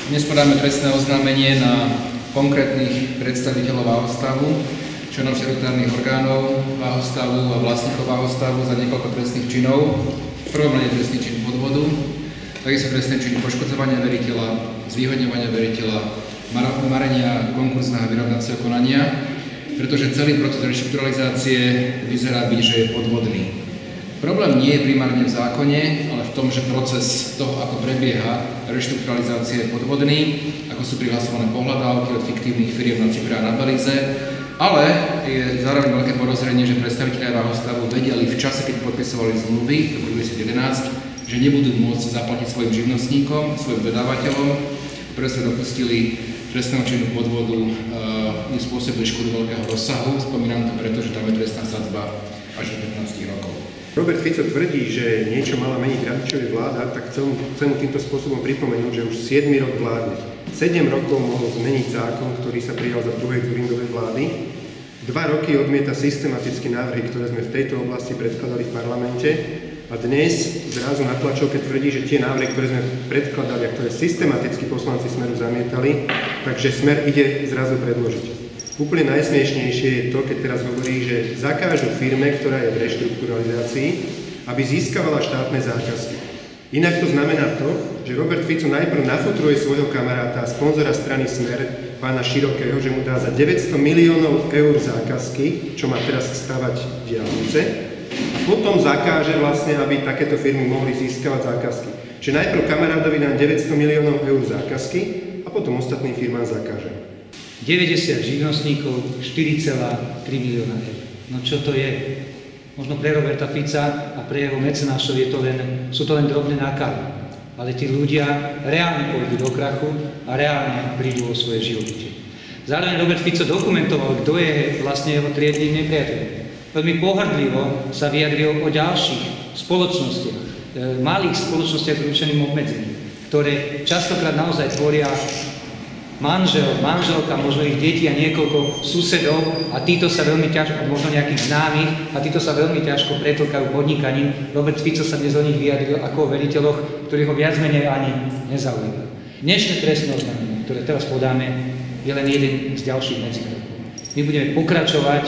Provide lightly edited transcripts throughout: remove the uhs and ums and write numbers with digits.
Dnes podáme trestné oznámenie na konkrétnych predstaviteľov Váhostavu, členov štatutárnych orgánov Váhostavu a vlastníkov Váhostavu za niekoľko trestných činov. V prvom rade trestný čin podvodu, takisto trestné činy poškodzovania veriteľa, zvýhodňovania veriteľa, marenia konkurzného vyrovnacieho konania, pretože celý proces reštrukturalizácie vyzerá byť, že je podvodný. Problém nie je primárne v zákone, ale v tom, že proces toho, ako prebieha reštrukturalizácia je podvodný, ako sú prihlasované pohľadávky od fiktívnych firiem na Cypre a na Belize, ale je zároveň veľké podozrenie, že predstavitelia Váhostavu vedeli v čase, keď podpisovali zmluvy v roku 2011, že nebudú môcť zaplatiť svojim živnostníkom, svojim dodávateľom, ktoré sa dopustili trestného činu podvodu, spôsobili škodu veľkého rozsahu. Spomínam to preto, že tam je trestná sadzba až do 15 rokov. Robert Fico tvrdí, že niečo mala meniť Radičová vláda, tak chcem mu týmto spôsobom pripomenúť, že už 7 rok vládne. 7 rokov mohol zmeniť zákon, ktorý sa prijal za druhej Dzuringovej vlády. 2 roky odmieta systematicky návrhy, ktoré sme v tejto oblasti predkladali v parlamente. A dnes zrazu na tlačovke tvrdí, že tie návrhy, ktoré sme predkladali a ktoré systematicky poslanci Smeru zamietali, takže Smer ide zrazu predložiť. Úplne najsmiešnejšie je to, keď teraz hovorí, že zakážu firme, ktorá je v reštrukturalizácii, aby získavala štátne zákazky. Inak to znamená to, že Robert Fico najprv nafutruje svojho kamaráta a sponzora strany Smer, pána Širokého, že mu dá za 900 miliónov eur zákazky, čo má teraz stavať diaľnice, a potom zakáže vlastne, aby takéto firmy mohli získavať zákazky. Čiže najprv kamarátovi dá 900 miliónov eur zákazky a potom ostatným firmám zakáže. 90 živnostníkov, 4,3 milióna eur. No čo to je? Možno pre Roberta Fica a pre jeho mecenášov sú to len drobné náklady. Ale tí ľudia reálne pôjdu do krachu a reálne prídu o svoje živobytie. Zároveň Robert Fico dokumentoval, kto je vlastne jeho triednym nepriateľom. Veľmi pohrdlivo sa vyjadril o ďalších spoločnostiach, malých spoločnostiach s ručeným obmedzením, ktoré častokrát naozaj tvoria manžel, manželka, možno ich deti a niekoľko susedov a títo sa veľmi ťažko, možno nejakých známych, a títo sa veľmi ťažko pretlkajú podnikaním. Robert Fico sa dnes o nich vyjadril ako o veriteľoch, ktorí ho viac menej ani nezaujímajú. Dnešné trestné oznámenie, ktoré teraz podáme, je len jeden z ďalších medzikrokov. My budeme pokračovať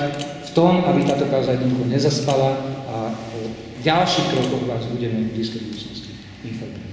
v tom, aby táto kauza jednoducho nezaspala, a o ďalších krokoch vás budeme v blízkej budúcnosti informovať.